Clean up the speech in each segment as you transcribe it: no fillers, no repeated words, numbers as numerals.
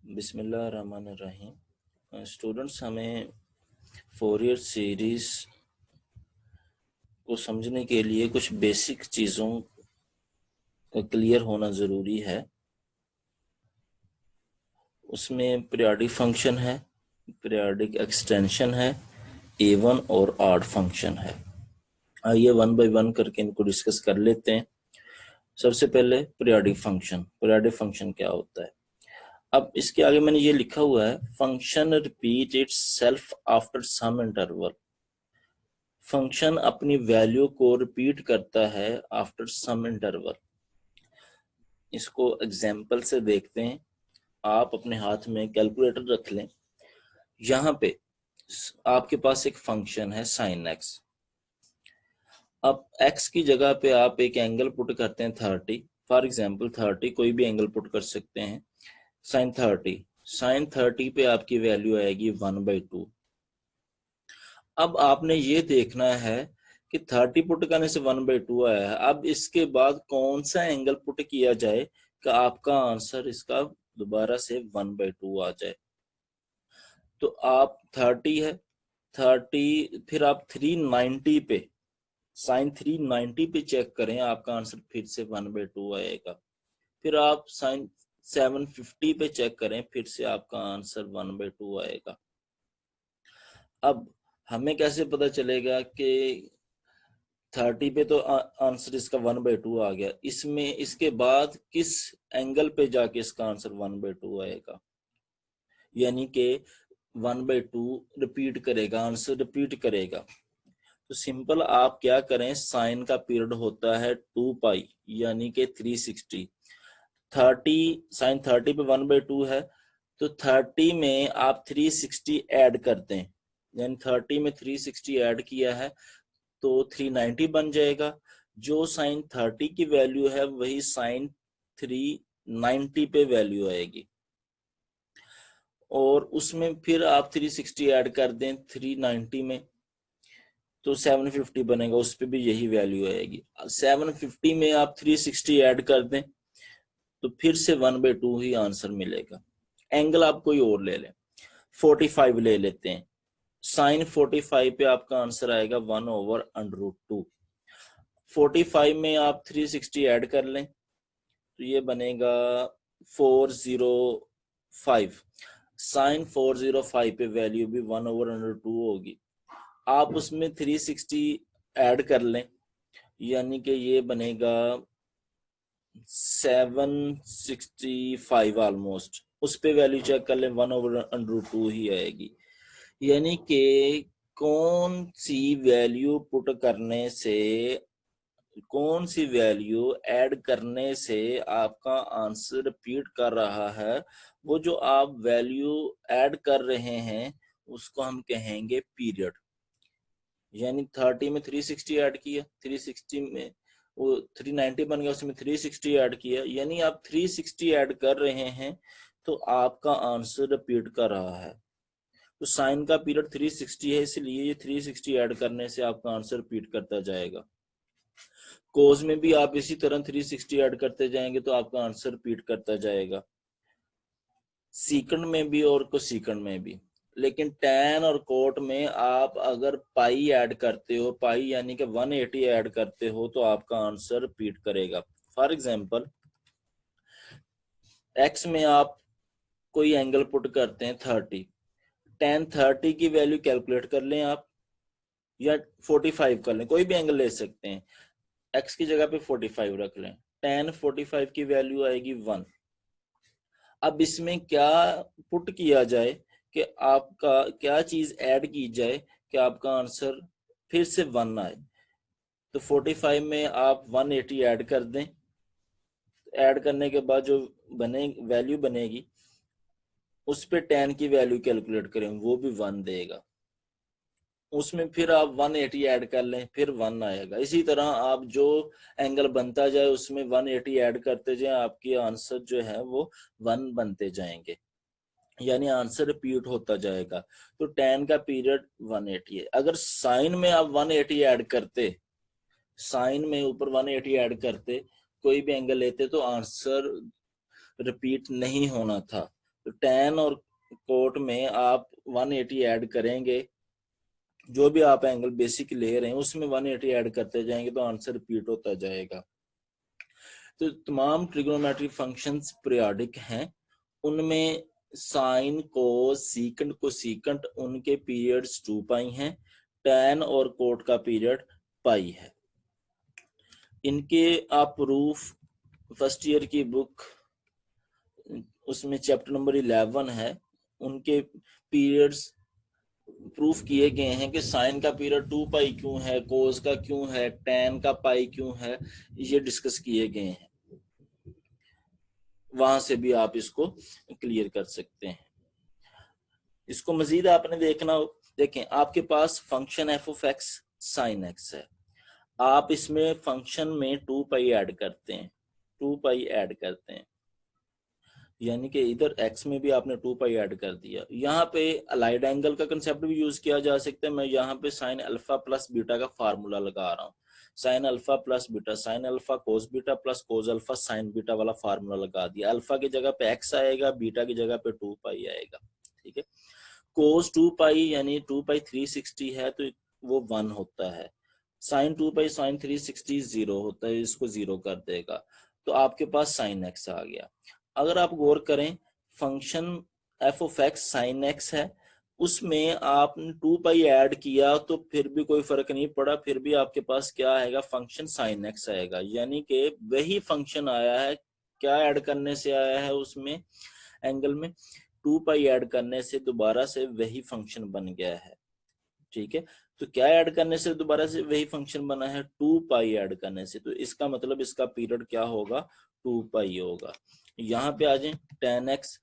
बिस्मिल्लाहिर्रहमानिर्रहीम। स्टूडेंट्स, हमें Fourier series को समझने के लिए कुछ बेसिक चीज़ों का क्लियर होना ज़रूरी है। उसमें पीरियोडिक फंक्शन है, पीरियोडिक एक्सटेंशन है, इवन और ऑड फंक्शन है। आइए वन बाय वन करके इनको डिस्कस कर लेते हैं। सबसे पहले पीरियोडिक फंक्शन। पीरियोडिक फंक्शन क्या होता है? अब इसके आगे मैंने ये लिखा हुआ है, function repeat itself after some interval. Function अपनी वैल्यू को रिपीट करता है आफ्टर सम इंटरवल। इसको एग्जाम्पल से देखते हैं। आप अपने हाथ में कैलकुलेटर रख लें। यहाँ पे आपके पास एक फंक्शन है साइन एक्स। अब एक्स की जगह पे आप एक एंगल पुट करते हैं 30। फॉर एग्जाम्पल 30, कोई भी एंगल पुट कर सकते हैं। साइन 30 पे आपकी वैल्यू आएगी 1/2। अब आपने ये देखना है कि 30 पुट करने से 1/2 आया है। अब इसके बाद कौन सा एंगल पुट किया जाए कि आपका आंसर इसका दोबारा से 1/2 आ जाए। तो आप 30 है, 30 फिर आप 390 पे, साइन 390 पे चेक करें, आपका आंसर फिर से 1/2 आएगा। फिर आप साइन 750 पे चेक करें, फिर से आपका आंसर 1/2 आएगा। अब हमें कैसे पता चलेगा कि 30 पे तो आंसर इसका 1/2 आ गया, इसमें इसके बाद किस एंगल पे जाके इसका आंसर 1/2 आएगा? यानी कि 1/2 रिपीट करेगा, आंसर रिपीट करेगा। तो सिंपल आप क्या करें, साइन का पीरियड होता है 2 पाई यानी कि 360। 30 साइन 30 पे 1/2 है, तो 30 में आप 360 ऐड करते हैं, यानी 30 में 360 ऐड किया है तो 390 बन जाएगा। जो साइन 30 की वैल्यू है वही साइन 390 पे वैल्यू आएगी, और उसमें फिर आप 360 ऐड कर दें 390 में तो 750 बनेगा, उस पर भी यही वैल्यू आएगी। 750 में आप 360 ऐड कर दें तो फिर से 1/2 ही आंसर मिलेगा। एंगल आप कोई और ले लें, 45 ले लेते हैं। साइन 45 पे आपका आंसर आएगा 1/√2। 45 में आप 360 ऐड कर लें तो ये बनेगा 405। साइन 405 पे वैल्यू भी 1/√2 होगी। आप उसमें 360 ऐड कर लें, यानी कि ये बनेगा 765 ऑलमोस्ट। उस पे वैल्यू चेक कर लें, 1/√2 ही आएगी। यानी कि कौन सी वैल्यू पुट करने से, कौन सी वैल्यू ऐड करने से आपका आंसर रिपीट कर रहा है, वो जो आप वैल्यू ऐड कर रहे हैं उसको हम कहेंगे पीरियड। यानी 30 में 360 ऐड किया, 360 में वो 390 बन गया, उसमें 360 ऐड किया, यानी आप 360 ऐड कर रहे हैं तो आपका आंसर रिपीट कर रहा है। तो साइन का पीरियड 360 है, इसलिए ये 360 ऐड करने से आपका आंसर रिपीट करता जाएगा। कोस में भी आप इसी तरह 360 ऐड करते जाएंगे तो आपका आंसर रिपीट करता जाएगा, सीकंड में भी और कोसीकंड में भी। लेकिन टैन और कोट में आप अगर पाई ऐड करते हो, पाई यानी कि 180 ऐड करते हो, तो आपका आंसर रिपीट करेगा। फॉर एग्जांपल एक्स में आप कोई एंगल पुट करते हैं 30, टैन 30 की वैल्यू कैलकुलेट कर लें आप, या 45 कर लें, कोई भी एंगल ले सकते हैं। एक्स की जगह पे 45 रख लें, टैन 45 की वैल्यू आएगी 1। अब इसमें क्या पुट किया जाए कि आपका क्या चीज ऐड की जाए कि आपका आंसर फिर से 1 आए? तो 45 में आप 180 ऐड कर दें। ऐड करने के बाद जो बने वैल्यू बनेगी उस पे 10 की वैल्यू कैलकुलेट करें, वो भी 1 देगा। उसमें फिर आप 180 ऐड कर लें, फिर 1 आएगा। इसी तरह आप जो एंगल बनता जाए उसमें 180 ऐड करते जाए, आपकी आंसर जो है वो 1 बनते जाएंगे, यानी आंसर रिपीट होता जाएगा। तो tan का पीरियड 180 है। अगर साइन में आप 180 ऐड करते, साइन में ऊपर 180 ऐड करते, कोई भी एंगल लेते, तो आंसर रिपीट नहीं होना था। तो tan और कोट में आप 180 ऐड करेंगे, जो भी आप एंगल बेसिक ले रहे हैं उसमें 180 ऐड करते जाएंगे तो आंसर रिपीट होता जाएगा। तो तमाम ट्रिग्नोमेट्रिक फंक्शंस पीरियोडिक हैं, उनमें साइन कोस सीकेंट को सीकेंट उनके पीरियड्स 2 पाई हैं, tan और कोट का पीरियड पाई है। इनके आप प्रूफ फर्स्ट ईयर की बुक उसमें चैप्टर नंबर 11 है, उनके पीरियड्स प्रूफ किए गए हैं कि साइन का पीरियड 2 पाई क्यों है, कोस का क्यों है, tan का पाई क्यों है, ये डिस्कस किए गए हैं। वहां से भी आप इसको क्लियर कर सकते हैं। इसको मजीद आपने देखना हो, देखें आपके पास function f of x sine x है, आप इसमें फंक्शन में 2 पाई ऐड करते हैं, 2 पाई ऐड करते हैं, यानी कि इधर x में भी आपने 2 पाई ऐड कर दिया। यहाँ पे अलाइड एंगल का कंसेप्ट भी यूज किया जा सकता है। मैं यहाँ पे साइन अल्फा प्लस बीटा का फार्मूला लगा रहा हूँ, sign alpha plus beta, sign alpha cos beta plus cos alpha sine beta वाला फार्मूला लगा दिया। अल्फा की जगह पे x आएगा, बीटा की जगह पे 2 पाई आएगा, ठीक है। कोस 2 पाई यानी 2 पाई 360 है तो वो 1 होता है, साइन 2 पाई साइन 360 0 होता है, इसको 0 कर देगा, तो आपके पास साइन एक्स आ गया। अगर आप गौर करें function f of x sine x है, उसमें आपने 2 पाई ऐड किया तो फिर भी कोई फर्क नहीं पड़ा, फिर भी आपके पास क्या आएगा, फंक्शन साइन एक्स आएगा, यानी कि वही फंक्शन आया है, क्या ऐड करने से आया है उसमें एंगल में, 2 पाई ऐड करने से दोबारा से वही फंक्शन बन गया है, ठीक है। तो क्या ऐड करने से दोबारा से वही फंक्शन बना है, 2 पाई ऐड करने से, तो इसका मतलब इसका पीरियड क्या होगा, 2 पाई होगा। यहाँ पे आ जाए tan x,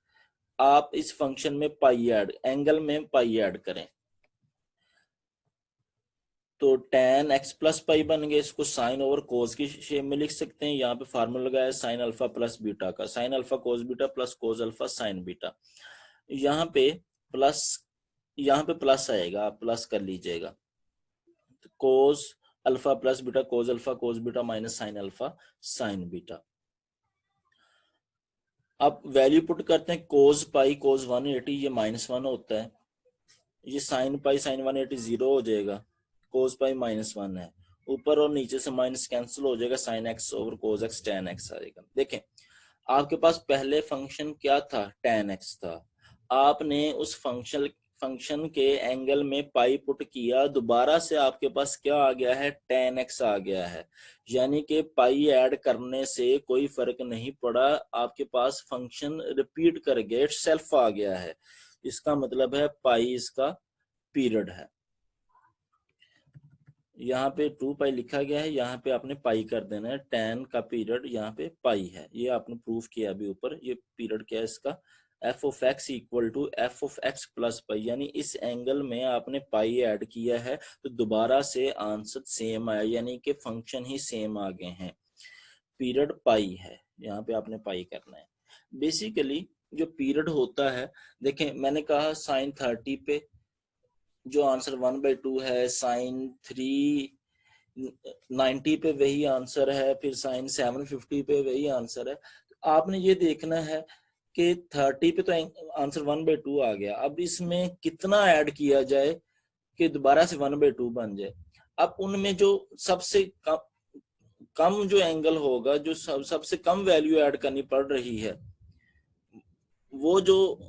आप इस फंक्शन में पाई ऐड, एंगल में पाई ऐड करें तो tan x प्लस पाई बन गए, इसको साइन ओवर कोस की शेप में लिख सकते हैं। यहाँ पे फार्मूला लगाया साइन अल्फा प्लस बीटा का, sign alpha cos beta plus cos alpha sine beta, यहाँ पे प्लस, यहाँ पे प्लस आएगा, आप प्लस कर लीजिएगा, तो cos alpha plus beta cos alpha cos beta minus sine alpha sine beta. अब वैल्यू पुट करते हैं, कोस पाई कोस 180 ये -1 होता है, ये साइन पाई साइन 180 0 हो जाएगा, कोस पाई -1 है, ऊपर और नीचे से माइनस कैंसिल हो जाएगा, sine x over cos x tan x आ जाएगा। देखें आपके पास पहले फंक्शन क्या था, tan x था, आपने उस फंक्शन के एंगल में पाई पुट किया, दोबारा से आपके पास क्या आ गया है, tan x आ गया है, यानी कि पाई ऐड करने से कोई फर्क नहीं पड़ा, आपके पास फंक्शन रिपीट कर गया, इट सेल्फ आ गया है, इसका मतलब है पाई इसका पीरियड है। यहाँ पे 2 पाई लिखा गया है, यहाँ पे आपने पाई कर देना है, tan का पीरियड यहाँ पे पाई है, ये आपने प्रूफ किया अभी ऊपर, ये पीरियड क्या है इसका, F of x equal to F of x plus pi, यानी इस एंगल में आपने पाई ऐड किया है तो दोबारा से आंसर सेम आया, यानी कि फंक्शन ही सेम आ गए हैं, पीरियड पाई है, यहाँ पे आपने पाई करना है। बेसिकली जो पीरियड होता है, देखें मैंने कहा साइन 30 पे जो आंसर 1/2 है, साइन 390 पे वही आंसर है, फिर साइन 750 पे वही आंसर है। तो आपने ये देखना है कि 30 पे तो आंसर 1/2 आ गया, अब इसमें कितना ऐड किया जाए कि दोबारा से 1/2 बन जाए। अब उनमें जो सबसे कम जो एंगल होगा, जो सबसे कम वैल्यू ऐड करनी पड़ रही है, वो जो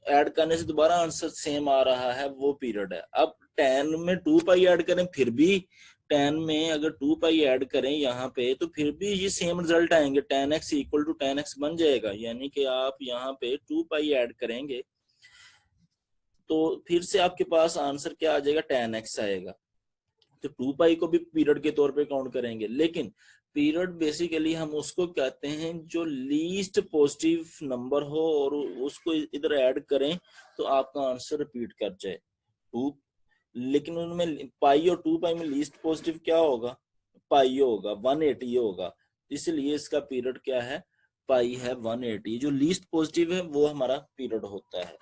ऐड करने से दोबारा आंसर सेम आ रहा है, वो पीरियड है। अब tan में 2 पाई ऐड करें, फिर भी tan में अगर 2 पाई ऐड करें यहाँ पे, तो फिर भी ये सेम रिजल्ट आएंगे, tan x equal to tan x बन जाएगा, यानी कि आप यहाँ पे 2 पाई ऐड करेंगे तो फिर से आपके पास आंसर क्या आ जाएगा, tan x आएगा, तो 2 पाई को भी पीरियड के तौर पे काउंट करेंगे। लेकिन पीरियड बेसिकली हम उसको कहते हैं जो लीस्ट पॉजिटिव नंबर हो और उसको इधर ऐड करें तो आपका आंसर रिपीट कर जाए 2, लेकिन उनमें पाई और 2 पाई में लीस्ट पॉजिटिव क्या होगा, पाई होगा, 180 होगा, इसलिए इसका पीरियड क्या है, पाई है 180, जो लीस्ट पॉजिटिव है वो हमारा पीरियड होता है।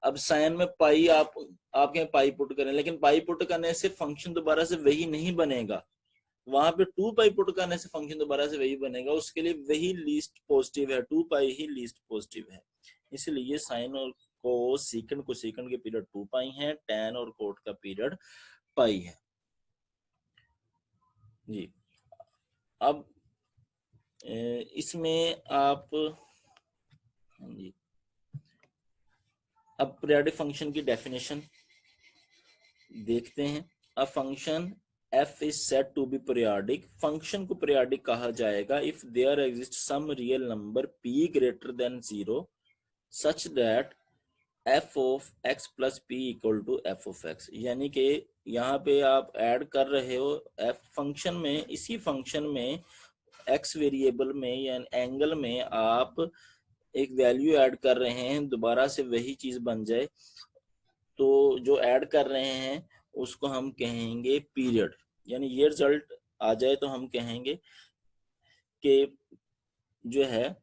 अब साइन में पाई आपके पाई पुट करें, लेकिन पाई पुट करने से फंक्शन दोबारा से वही नहीं बनेगा, वहां पे 2 पाई पुट करने से फंक्शन दोबारा से वही बनेगा, उसके लिए वही लीस्ट पॉजिटिव है, 2 पाई ही लीस्ट पॉजिटिव है, इसलिए साइन और कोस को सीकेंड के पीरियड 2 पाई है, tan और कोट का पीरियड पाई है जी। अब इसमें आप जी, अब पीरियोडिक फंक्शन की डेफिनेशन देखते हैं। अ function f is said to be periodic, function को पीरियोडिक कहा जाएगा if there exists some real number p greater than 0 such that f of x plus p equal to f of x। यानी कि यहाँ पे आप ऐड कर रहे हो f फंक्शन में, इसी फंक्शन में x वेरिएबल में या एंगल में आप एक वैल्यू ऐड कर रहे हैं, दोबारा से वही चीज बन जाए, तो जो ऐड कर रहे हैं उसको हम कहेंगे पीरियड। यानी ये रिजल्ट आ जाए तो हम कहेंगे कि जो है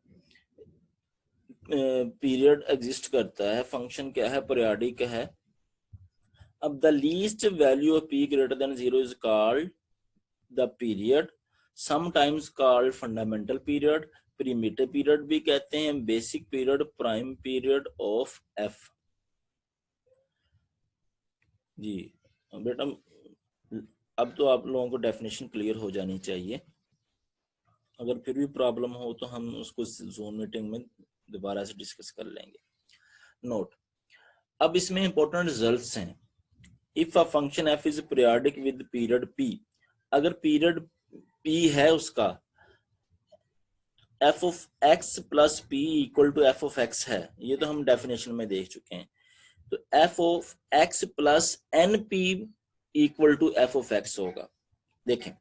पीरियड एग्जिस्ट करता है, फंक्शन क्या है, पीरियोडिक है। अब the least value of p greater than 0 is called the period, sometimes called fundamental period, primitive period भी कहते हैं, basic period, prime period of f। जी बेटा, अब तो आप लोगों को डेफिनेशन क्लियर हो जानी चाहिए। अगर फिर भी प्रॉब्लम हो तो हम उसको जोन मीटिंग में दोबारा से डिस्कस कर लेंगे। नोट, अब इसमें इंपॉर्टेंट रिजल्ट्स हैं। If a function f is periodic with period p, अगर पीरियड p है उसका, f of x plus p equal to f of x है, ये तो हम डेफिनेशन में देख चुके हैं। तो f of x plus np equal to f of x होगा। देखें,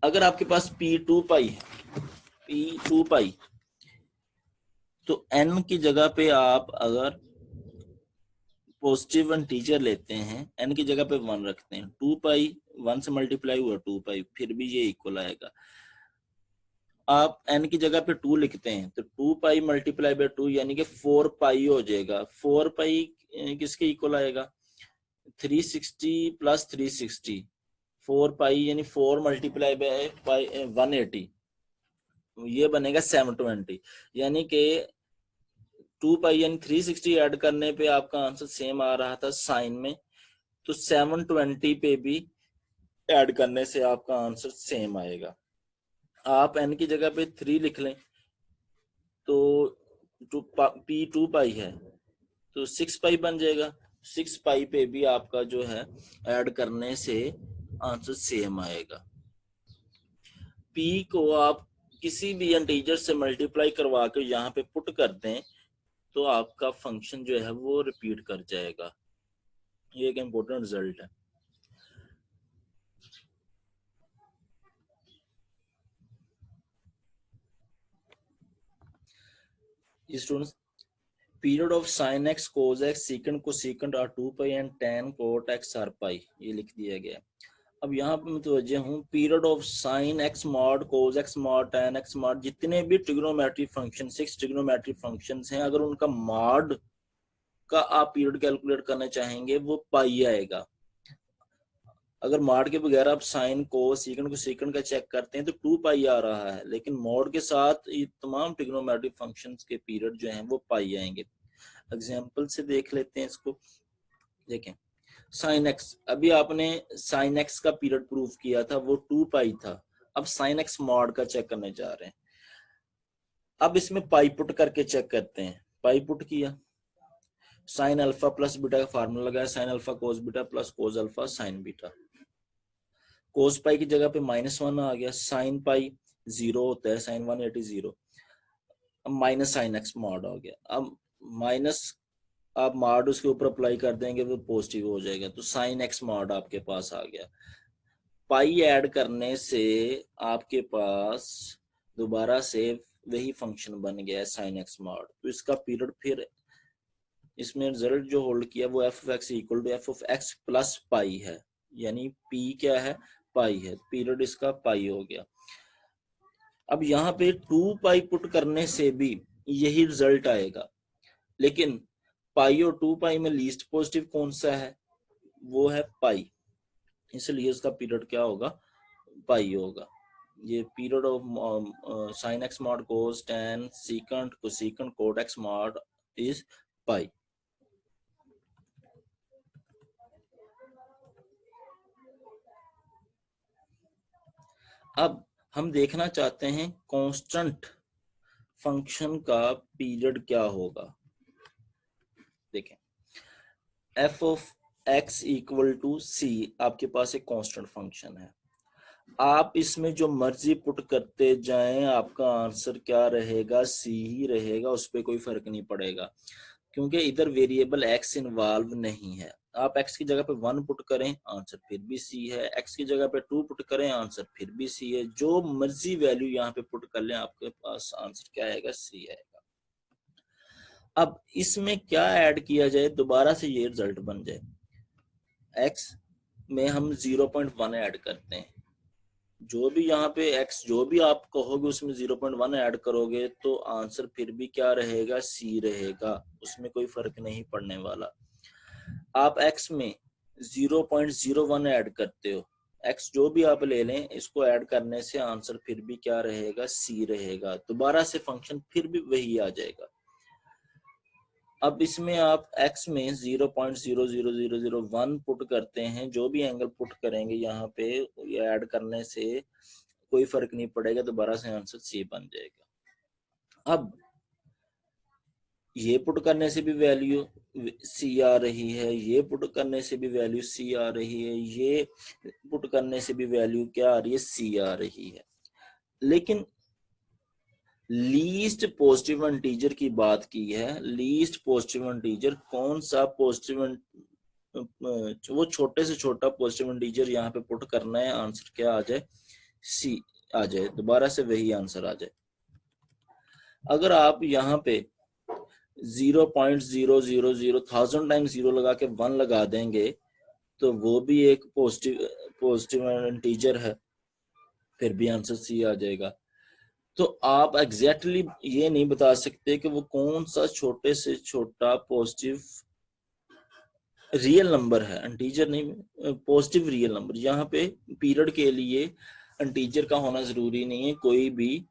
अगर आपके पास p2 पाई है, p2 पाई, तो n की जगह पे आप अगर पॉजिटिव इंटीजर लेते हैं, n की जगह पे 1 रखते हैं, 2 पाई 1 से मल्टीप्लाई हुआ 2 पाई, फिर भी ये इक्वल आएगा। आप n की जगह पे 2 लिखते हैं तो 2 पाई मल्टीप्लाई बाय 2 यानी कि 4 पाई हो जाएगा। 4 पाई किसके इक्वल आएगा, 360 प्लस 360, 4 पाई यानी 4 मल्टीप्लाई बाय 180, ये बनेगा 720। यानी कि 2 पाई यानी 360 ऐड करने पे आपका आंसर सेम आ रहा था साइन में, तो 720 पे भी ऐड करने से आपका आंसर सेम आएगा। आप n की जगह पे 3 लिख लें तो p2 पाई है तो 6 पाई बन जाएगा। 6 पाई पे भी आपका जो है ऐड करने से आंसर सेम आएगा। p को आप किसी भी इंटीजर से मल्टीप्लाई करवा के यहाँ पे पुट कर दें तो आपका फंक्शन जो है वो रिपीट कर जाएगा। ये एक इम्पोर्टेंट रिजल्ट है। Students, period of sine x cos x secant को secant are 2 pi and tan cot x are pi, ये लिख दिया गया। अब यहाँ पे मुतवज्जे हूँ, period of sine x mod, cos x mod, tan x mod, जितने भी ट्रिग्नोमेट्रिक फंक्शन 6 ट्रिग्नोमेट्रिक फंक्शंस हैं, अगर उनका मॉड का आप पीरियड कैलकुलेट करना चाहेंगे वो पाई आएगा। अगर मॉड के बगैर आप साइन को सीकेंड को सीकेंड का चेक करते हैं तो 2 पाई आ रहा है, लेकिन मॉड के साथ ये तमाम ट्रिग्नोमेट्रिक फंक्शंस के पीरियड जो हैं वो पाई आएंगे। एग्जांपल से देख लेते हैं इसको। देखें, साइन एक्स, अभी आपने साइन एक्स का पीरियड प्रूव किया था, वो 2 पाई था। अब साइन एक्स मॉड का चेक करने जा रहे हैं। अब इसमें पाई पुट करके चेक करते हैं। पाई पुट किया, साइन अल्फा प्लस बीटा का फार्मूला लगाया, sine alpha cos beta plus cos alpha sine beta. Cos pi की जगह पे -1 आ गया, साइन पाई 0 होता है, साइन 180 0। अब माइनस साइन एक्स मॉड आ गया। अब माइनस आप मॉड उसके ऊपर अप्लाई कर देंगे वो पॉजिटिव हो जाएगा, तो साइन एक्स मॉड आपके पास आ गया। पाई ऐड करने से आपके पास दोबारा से वही फंक्शन बन गया है साइन एक्स मॉड। तो इसका पीरियड फिर इसमें रिजल्ट जो होल्ड किया वो F of x equal to F of x plus pi है, यानी पी क्या है, पाई है, पीरियड इसका पाई हो गया। अब यहाँ पे 2 पाई पुट करने से भी यही रिजल्ट आएगा, लेकिन पाई और 2 पाई में लीस्ट पॉजिटिव कौन सा है, वो है पाई, इसलिए उसका पीरियड क्या होगा, पाई होगा। ये period of sine x mod cos tan secant cosecant cot x mod is pi. अब हम देखना चाहते हैं कांस्टेंट फंक्शन का पीरियड क्या होगा। देखें, f of x equal to c आपके पास एक कांस्टेंट फंक्शन है। आप इसमें जो मर्जी पुट करते जाएं, आपका आंसर क्या रहेगा, सी ही रहेगा, उस पर कोई फर्क नहीं पड़ेगा, क्योंकि इधर वेरिएबल एक्स इन्वॉल्व नहीं है। आप एक्स की जगह पे 1 पुट करें, आंसर फिर भी सी है। एक्स की जगह पे 2 पुट करें, आंसर फिर भी सी है। जो मर्जी वैल्यू यहाँ पे पुट कर लें, आपके पास आंसर क्या आएगा, सी आएगा। अब इसमें क्या ऐड किया जाए दोबारा से ये रिजल्ट बन जाए। एक्स में हम 0.1 ऐड करते हैं, जो भी यहाँ पे x जो भी आप कहोगे उसमें 0.1 ऐड करोगे तो आंसर फिर भी क्या रहेगा, सी रहेगा, उसमें कोई फर्क नहीं पड़ने वाला। आप x में 0.01 ऐड करते हो, x जो भी आप ले लें, इसको ऐड करने से आंसर फिर भी क्या रहेगा, सी रहेगा। दोबारा से फंक्शन फिर भी वही आ जाएगा। अब इसमें आप x में 0.00001 पुट करते हैं, जो भी एंगल पुट करेंगे यहाँ पे ये ऐड करने से कोई फर्क नहीं पड़ेगा, दोबारा से आंसर सी बन जाएगा। अब ये पुट करने से भी वैल्यू सी आ रही है, ये पुट करने से भी वैल्यू सी आ रही है, ये पुट करने से भी वैल्यू क्या आ रही है, सी आ रही है। लेकिन लीस्ट पॉजिटिव इंटीजर की बात की है। लीस्ट पॉजिटिव इंटीजर कौन सा पॉजिटिव, वो छोटे से छोटा पॉजिटिव इंटीजर यहाँ पे पुट करना है, आंसर क्या आ जाए, सी आ जाए, दोबारा से वही आंसर आ जाए। अगर आप यहाँ पे 0.000 1000 टाइम्स 0 लगा के 1 लगा देंगे तो वो भी एक पॉजिटिव इंटीजर है, फिर भी आंसर सी आ जाएगा। तो आप एग्जैक्टली ये नहीं बता सकते कि वो कौन सा छोटे से छोटा पॉजिटिव रियल नंबर है, इंटीजर नहीं, पॉजिटिव रियल नंबर। यहाँ पे पीरियड के लिए इंटीजर का होना जरूरी नहीं है, कोई भी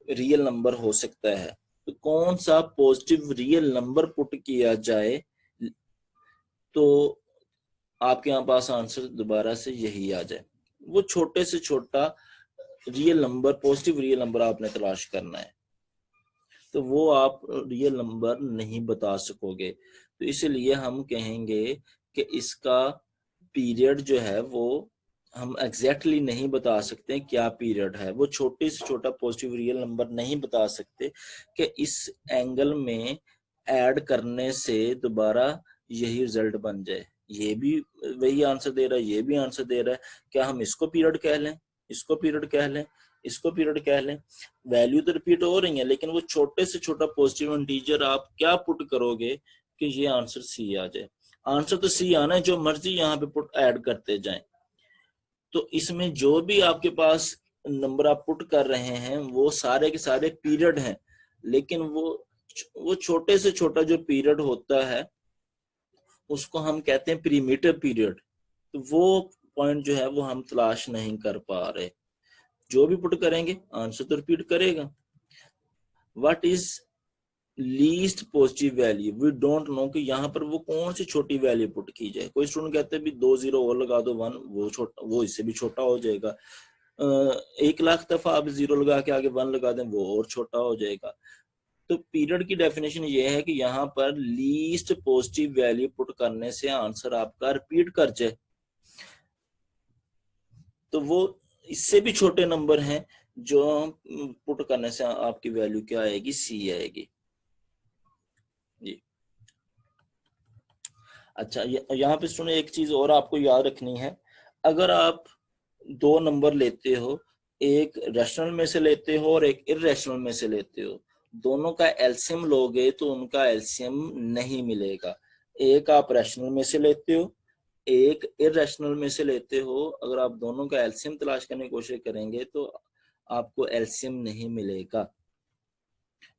रियल नंबर हो सकता है। तो कौन सा पॉजिटिव रियल नंबर पुट किया जाए तो आपके यहाँ पास आंसर दोबारा से यही आ जाए। वो छोटे से छोटा real number, positive real number आपने तलाश करना है, तो वो आप रियल नंबर नहीं बता सकोगे। तो इसलिए हम कहेंगे कि इसका पीरियड जो है वो हम एग्जैक्टली नहीं बता सकते क्या पीरियड है। वो छोटे से छोटा पॉजिटिव रियल नंबर नहीं बता सकते कि इस एंगल में ऐड करने से दोबारा यही रिजल्ट बन जाए। ये भी वही आंसर दे रहा है, ये भी आंसर दे रहा है, क्या हम इसको पीरियड कह लें, इसको पीरियड कह लें, इसको पीरियड कह लें। वैल्यू तो रिपीट हो रही है, लेकिन वो छोटे से छोटा पॉजिटिव इंटीजर आप क्या पुट करोगे कि ये आंसर सी आ जाए। आंसर तो सी आना है, जो मर्जी यहाँ पे पुट ऐड करते जाएं। तो इसमें जो भी आपके पास नंबर आप पुट कर रहे हैं वो सारे के सारे पीरियड हैं, लेकिन वो छोटे से छोटा जो पीरियड होता है उसको हम कहते हैं प्रीमिटिव पीरियड। तो वो पॉइंट जो है वो हम तलाश नहीं कर पा रहे। जो भी पुट करेंगे आंसर तो रिपीट करेगा। What is least positive value, we don't know कि यहाँ पर वो कौन सी छोटी वैल्यू पुट की जाए। कोई स्टूडेंट कहते हैं भी 2 0 और लगा दो 1, वो छोटा, वो इससे भी छोटा हो जाएगा। 1,00,000 दफा आप 0 लगा के आगे 1 लगा दें, वो और छोटा हो जाएगा। तो पीरियड की डेफिनेशन ये है कि यहाँ पर लीस्ट पॉजिटिव वैल्यू पुट करने से आंसर आपका रिपीट कर जाए। तो वो इससे भी छोटे नंबर हैं जो पुट करने से आपकी वैल्यू क्या आएगी, सी आएगी जी। अच्छा, यहाँ पे सुनो, एक चीज और आपको याद रखनी है। अगर आप 2 नंबर लेते हो, एक रैशनल में से लेते हो और एक इररेशनल में से लेते हो, दोनों का एलसीएम लोगे तो उनका एलसीएम नहीं मिलेगा। एक आप रैशनल में से लेते हो, एक इररेशनल में से लेते हो, अगर आप दोनों का एलसीएम तलाश करने की कोशिश करेंगे तो आपको एलसीएम नहीं मिलेगा।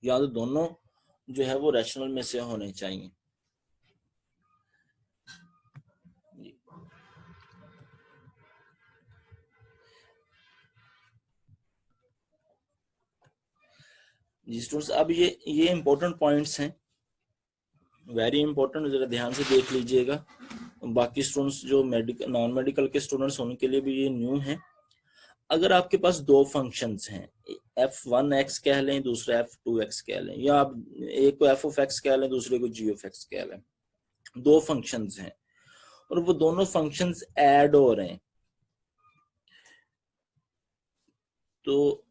या तो दोनों जो है वो रैशनल में से होने चाहिए। जी स्टूडेंट्स, अब ये इंपॉर्टेंट पॉइंट्स हैं, वेरी इंपॉर्टेंट, जरा ध्यान से देख लीजिएगा। बाकी स्टूडेंट्स जो मेडिकल नॉन मेडिकल के स्टूडेंट्स उनके लिए भी ये न्यू है। अगर आपके पास दो फंक्शंस हैं, f1x कह लें, दूसरा f2x कह लें, या आप एक को f of x कह लें, दूसरे को g of x कह लें, दो फंक्शंस हैं और वो दोनों फंक्शंस ऐड हो रहे हैं, तो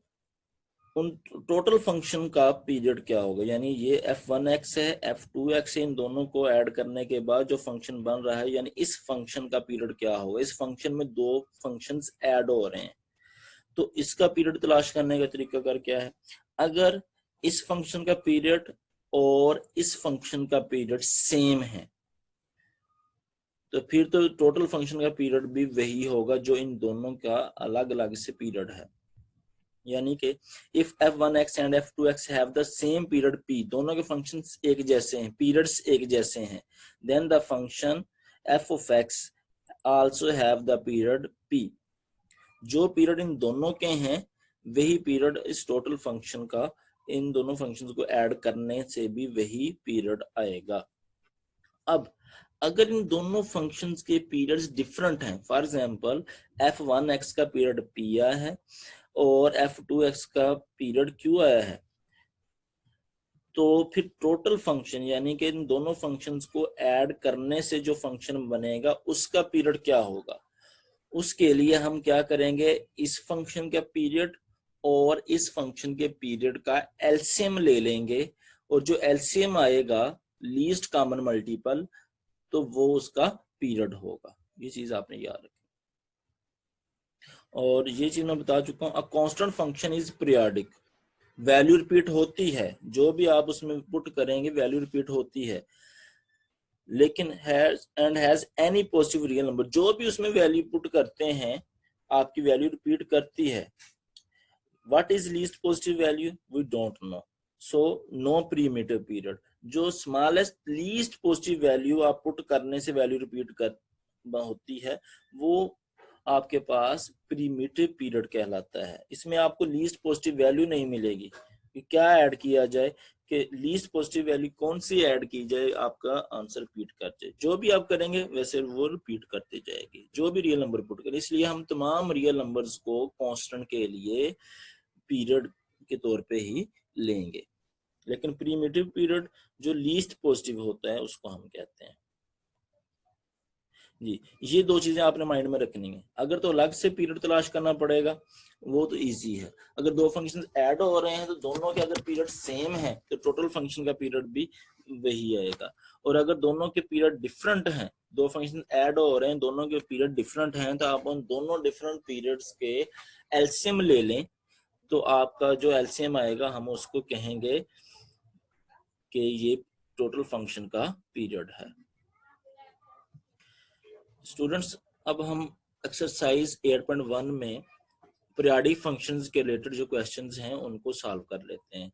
उन टोटल फंक्शन का पीरियड क्या होगा? यानी ये f1x है, f2x है, इन दोनों को ऐड करने के बाद जो फंक्शन बन रहा है, यानी इस फंक्शन का पीरियड क्या होगा? इस फंक्शन में दो फंक्शंस ऐड हो रहे हैं, तो इसका पीरियड तलाश करने का तरीका कर क्या है? अगर इस फंक्शन का पीरियड और इस फंक्शन का पीरियड सेम है, तो फिर तो टोटल फंक्शन का पीरियड भी वही होगा जो इन दोनों का अलग अलग से पीरियड है। यानी कि if f1x and f2x have the same period p, दोनों के फंक्शंस एक जैसे हैं, पीरियड्स एक जैसे हैं, then the function f of x also have the period p। जो पीरियड इन दोनों के हैं वही पीरियड इस टोटल फंक्शन का, इन दोनों फंक्शंस को ऐड करने से भी वही पीरियड आएगा। अब अगर इन दोनों फंक्शंस के पीरियड्स डिफरेंट हैं, फॉर एग्जांपल f1x का पीरियड p आया है और f2x का पीरियड q आया है, तो फिर टोटल फंक्शन यानी कि इन दोनों फंक्शंस को ऐड करने से जो फंक्शन बनेगा उसका पीरियड क्या होगा? उसके लिए हम क्या करेंगे, इस फंक्शन का पीरियड और इस फंक्शन के पीरियड का एलसीएम ले लेंगे, और जो एलसीएम आएगा लीस्ट कॉमन मल्टीपल, तो वो उसका पीरियड होगा। ये चीज आपने याद रखी। और ये चीज मैं बता चुका हूं, a constant function is periodic, value repeat होती है, जो भी आप उसमें पुट करेंगे वैल्यू रिपीट होती है, लेकिन has any positive real number, जो भी उसमें वैल्यू पुट करते हैं आपकी वैल्यू रिपीट करती है। What is least positive value? We don't know, so no primitive period. जो स्मॉलेस्ट लीस्ट पॉजिटिव वैल्यू आप पुट करने से वैल्यू रिपीट कर होती है, वो आपके पास प्रीमिटिव पीरियड कहलाता है। इसमें आपको लीस्ट पॉजिटिव वैल्यू नहीं मिलेगी कि क्या ऐड किया जाए, कि लीस्ट पॉजिटिव वैल्यू कौन सी ऐड की जाए आपका आंसर रिपीट कर जाए। जो भी आप करेंगे वैसे वो रिपीट करती जाएगी, जो भी रियल नंबर पुट करें। इसलिए हम तमाम रियल नंबर्स को कांस्टेंट के लिए पीरियड के तौर पे ही लेंगे, लेकिन प्रीमिटिव पीरियड जो लीस्ट पॉजिटिव होता है उसको हम कहते हैं। जी, ये दो चीजें आपने माइंड में रखनी है। अगर तो अलग से पीरियड तलाश करना पड़ेगा, वो तो इजी है। अगर दो फंक्शन ऐड हो रहे हैं तो दोनों के अगर पीरियड सेम है तो टोटल फंक्शन का पीरियड भी वही आएगा। और अगर दोनों के पीरियड डिफरेंट हैं, दो फंक्शन ऐड हो रहे हैं, दोनों के पीरियड डिफरेंट हैं, तो आप उन दोनों डिफरेंट पीरियड्स के एलसीएम ले लें, तो आपका जो एलसीएम आएगा हम उसको कहेंगे कि ये टोटल फंक्शन का पीरियड है। स्टूडेंट्स, अब हम एक्सरसाइज 8.1 में पीरियोडिक फंक्शंस के रिलेटेड जो क्वेश्चंस हैं उनको सॉल्व कर लेते हैं।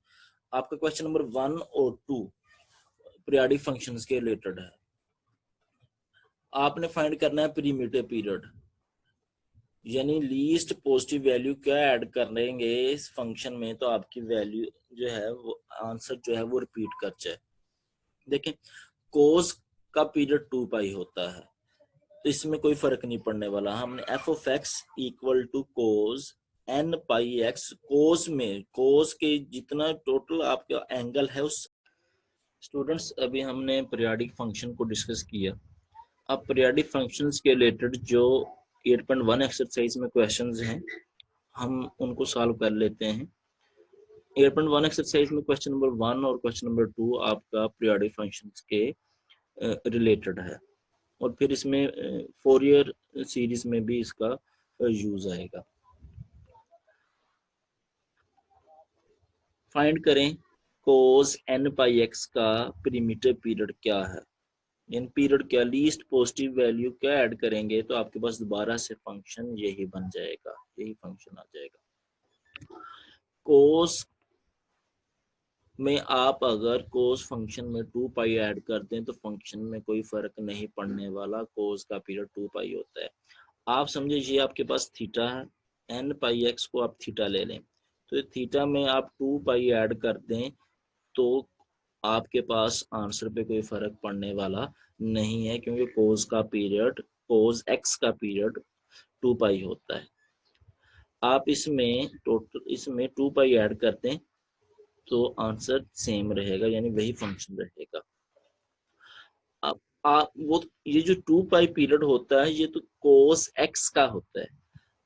आपका क्वेश्चन नंबर 1 और 2 पीरियोडिक फंक्शंस के रिलेटेड है। आपने फाइंड करना है प्रीमिटिव पीरियड, यानी लीस्ट पॉजिटिव वैल्यू क्या ऐड करेंगे इस फंक्शन में, तो आपकी वैल्यू जो है वो आंसर जो है वो रिपीट कर जाए। देखें, कोस का पीरियड 2 पाई होता है, तो इसमें कोई फर्क नहीं पड़ने वाला। हमने f of x equal to cos n pi x, cos में कोस के जितना टोटल आपका एंगल है उस। स्टूडेंट्स, अभी हमने पीरियोडिक फंक्शन को डिस्कस किया। अब पीरियोडिक फंक्शंस के रिलेटेड जो 8.1 एक्सरसाइज में क्वेश्चंस हैं हम उनको सॉल्व कर लेते हैं। 8.1 एक्सरसाइज में क्वेश्चन नंबर 1 और क्वेश्चन नंबर 2 आपका पीरियोडिक फंक्शंस के रिलेटेड है, और फिर इसमें फोरियर सीरीज में भी इसका यूज आएगा। फाइंड करें कोस एन पाई एक्स का प्रीमिटिव पीरियड क्या है। इन पीरियड क्या लीस्ट पॉजिटिव वैल्यू क्या ऐड करेंगे तो आपके पास दोबारा से फंक्शन यही बन जाएगा, यही फंक्शन आ जाएगा। कोस में आप अगर कोस फंक्शन में 2 पाई ऐड कर दें तो फंक्शन में कोई फर्क नहीं पड़ने वाला, कोस का पीरियड 2 पाई होता है। आप समझे ये आपके पास थीटा है, एन पाई एक्स को आप थीटा ले लें, तो थीटा में आप 2 पाई ऐड कर दें तो आपके पास आंसर पे कोई फर्क पड़ने वाला नहीं है, क्योंकि कोस एक्स का पीरियड 2 पाई होता है। आप इसमें 2 पाई ऐड कर दें तो आंसर सेम रहेगा, यानी वही फंक्शन रहेगा। अब आप वो ये जो 2 पाई पीरियड होता है ये तो कोस एक्स का होता है,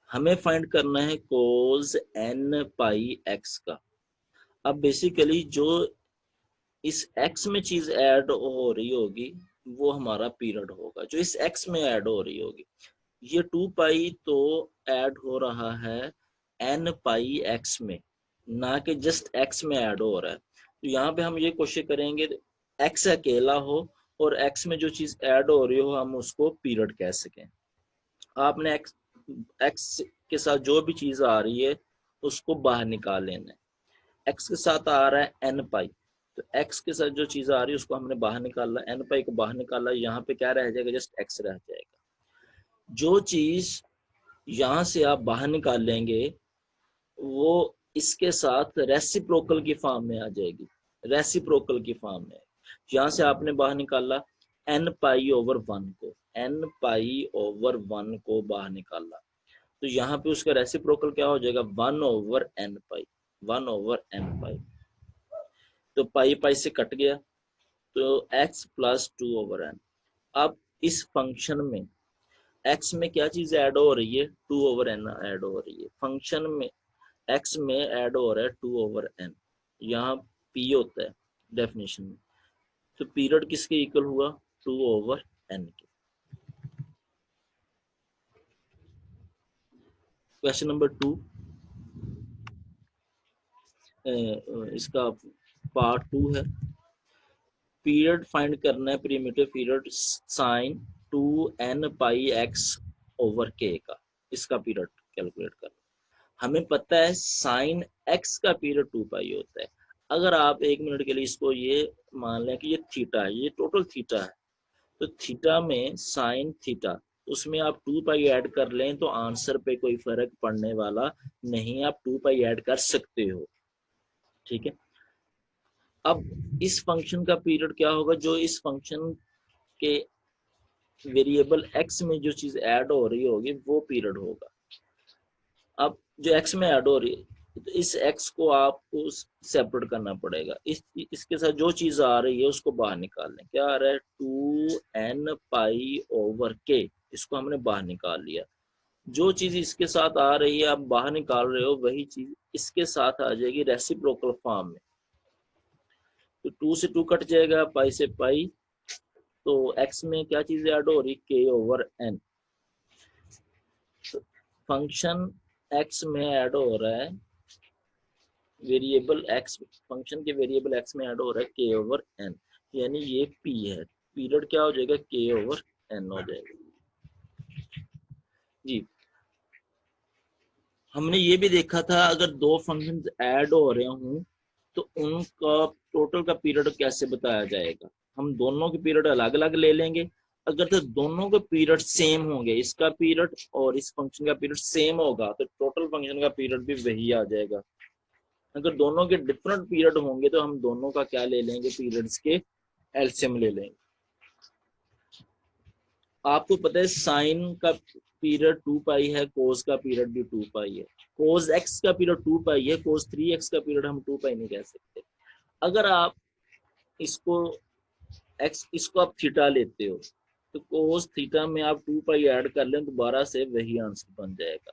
हमें फाइंड करना है कोस एन पाई एक्स का। अब बेसिकली जो इस x में चीज ऐड हो रही होगी वो हमारा पीरियड होगा, जो इस x में ऐड हो रही होगी। ये 2 पाई तो ऐड हो रहा है n पाई x में, ना कि जस्ट x में ऐड हो रहा है। तो यहाँ पे हम ये कोशिश करेंगे x अकेला हो और x में जो चीज ऐड हो रही हो हम उसको पीरियड कह सकें। आपने x के साथ जो भी चीज आ रही है उसको बाहर निकाल लेना है। x के साथ आ रहा है n पाई, तो x के साथ जो चीज आ रही है उसको हमने बाहर निकाला, n पाई को बाहर निकाला, यहाँ पे क्या रह जाएगा, जस्ट x रह जाएगा। जो चीज यहाँ से आप बाहर निकाल लेंगे वो इसके साथ रेसिप्रोकल की फॉर्म में आ जाएगी, रेसिप्रोकल की फॉर्म में। यहाँ से आपने बाहर निकाला n पाई ओवर 1 को, n पाई ओवर 1 को बाहर निकाला, तो यहाँ पे उसका रेसिप्रोकल क्या हो जाएगा, 1 ओवर n पाई, 1 ओवर n पाई। तो पाई पाई से कट गया, तो x प्लस 2 ओवर n। अब इस फंक्शन में x में क्या चीज ऐड हो रही है, 2 ओवर n ऐड हो रही है। फंक्शन में x में ऐड हो रहा है 2 ओवर n, यहाँ p होता है डेफिनेशन में। तो पीरियड किसके इक्वल हुआ, 2 ओवर n के। क्वेश्चन नंबर 2, इसका पार्ट 2 है। पीरियड फाइंड करना है, प्रीमिटिव पीरियड साइन 2n पाई x ओवर k का, इसका पीरियड कैलकुलेट करना। हमें पता है साइन x का पीरियड 2 पाई होता है। अगर आप 1 मिनट के लिए इसको ये मान लें कि ये थीटा है, ये टोटल थीटा है, तो थीटा में साइन थीटा, उसमें आप 2 पाई ऐड कर लें तो आंसर पे कोई फर्क पड़ने वाला नहीं, आप 2 पाई ऐड कर सकते हो, ठीक है। अब इस फंक्शन का पीरियड क्या होगा, जो इस फंक्शन के वेरिएबल x में जो चीज ऐड हो रही होगी वो पीरियड होगा। अब जो x में ऐड हो रही है तो इस x को आपको सेपरेट करना पड़ेगा, इसके साथ जो चीज आ रही है उसको बाहर निकाल लें। क्या आ रहा है, 2n पाई ओवर k, इसको हमने बाहर निकाल लिया। जो चीज इसके साथ आ रही है आप बाहर निकाल रहे हो वही चीज इसके साथ आ जाएगी रेसिप्रोकल फॉर्म में। तो 2 से 2 कट जाएगा, पाई से पाई, तो x में क्या चीज ऐड हो रही, k over n। Function x में ऐड हो रहा है वेरिएबल x, फंक्शन के वेरिएबल x में ऐड हो रहा है k ओवर n, यानी ये p है। पीरियड क्या हो जाएगा, k ओवर n हो जाएगा जी। हमने ये भी देखा था अगर दो फंक्शन ऐड हो रहे हों तो उनका टोटल का पीरियड कैसे बताया जाएगा। हम दोनों के पीरियड अलग अलग ले लेंगे, अगर तो दोनों के पीरियड सेम होंगे, इसका पीरियड और इस फंक्शन का पीरियड सेम होगा तो टोटल फंक्शन का पीरियड भी वही आ जाएगा। अगर दोनों के डिफरेंट पीरियड होंगे तो हम दोनों का क्या ले लेंगे, पीरियड्स के एलसीएम ले लेंगे। आपको पता है साइन का पीरियड 2 पाई है, कोस का पीरियड भी 2 पाई है, कोस एक्स का पीरियड 2 पाई है, कोस 3x का पीरियड हम 2 पाई नहीं कह सकते। अगर आप इसको इसको आप थीटा लेते हो तो कोस थीटा में आप 2 पाई ऐड कर लें दोबारा से वही आंसर बन जाएगा।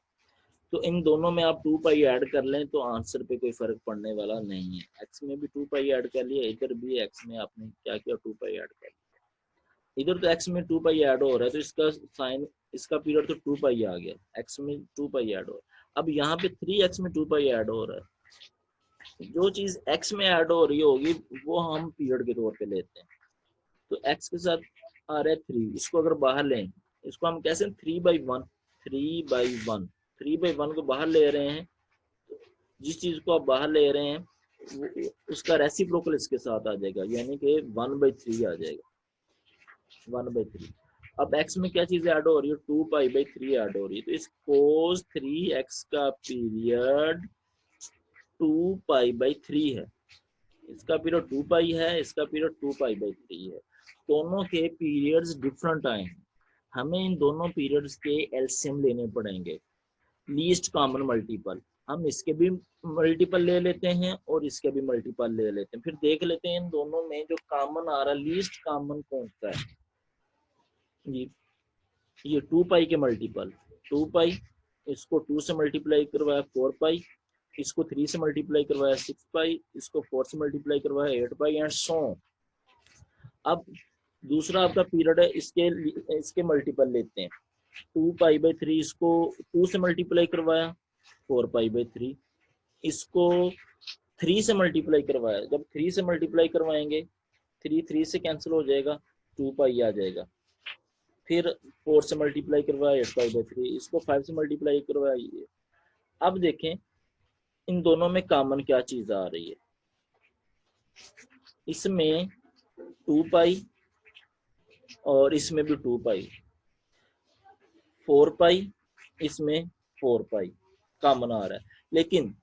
तो इन दोनों में आप 2 पाई ऐड कर लें तो आंसर पे कोई फर्क पड़ने वाला नहीं है। एक्स में भी 2 पाई ऐड कर लिया, इधर भी एक्स में आपने क्या किया, 2 पाई ऐड कर लिया। इधर तो x में 2 पाई ऐड हो रहा है तो इसका साइन, इसका पीरियड तो 2 पाई आ गया, x में 2 पाई ऐड हो रहा है। अब यहाँ पे 3x में 2 पाई ऐड हो रहा है, जो चीज x में ऐड हो रही होगी वो हम पीरियड के तौर पे लेते हैं। तो x के साथ आ रहा है 3, इसको अगर बाहर लें, इसको हम कैसे 3/1, 3/1, 3/1 को बाहर ले रहे हैं, जिस चीज को आप बाहर ले रहे हैं उसका रेसिप्रोकल इसके साथ आ जाएगा, यानी कि 1/3 आ जाएगा, 1/3। अब x में क्या चीज ऐड हो रही है, 2 पाई/3 ऐड हो रही है, तो इस cos 3x का पीरियड 2π/3 है, इसका पीरियड 2π है, इसका पीरियड 2π/3 है। दोनों के पीरियड्स डिफरेंट आए हैं, हमें इन दोनों पीरियड्स के एलसीएम लेने पड़ेंगे, लीस्ट कॉमन मल्टीपल। हम इसके भी मल्टीपल ले लेते हैं और इसके भी मल्टीपल ले लेते हैं, फिर देख लेते हैं इन दोनों में जो कॉमन आ रहा है लीस्ट कॉमन कौन सा है। ये 2π के मल्टीपल 2π, इसको 2 से मल्टीप्लाई करवाया 4π, इसको 3 से मल्टीप्लाई करवाया 6π, इसको 4 से मल्टीप्लाई करवाया 8π एंड सो। अब दूसरा आपका पीरियड है, इसके मल्टीपल लेते हैं। 2π/3 इसको 2 से मल्टीप्लाई करवाया 4π/3, इसको 3 से मल्टीप्लाई करवाया, जब 3 से मल्टीप्लाई करवाएंगे 3 से कैंसिल हो जाएगा, 2π आ जाएगा। फिर 4 से मल्टीप्लाई करवाया 8π/3, इसको 5 से मल्टीप्लाई करवाया। अब देखें इन दोनों में कॉमन क्या चीज आ रही है, इसमें 2π और इसमें भी 2π, 4π, इसमें 4π कॉमन आ रहा है, लेकिन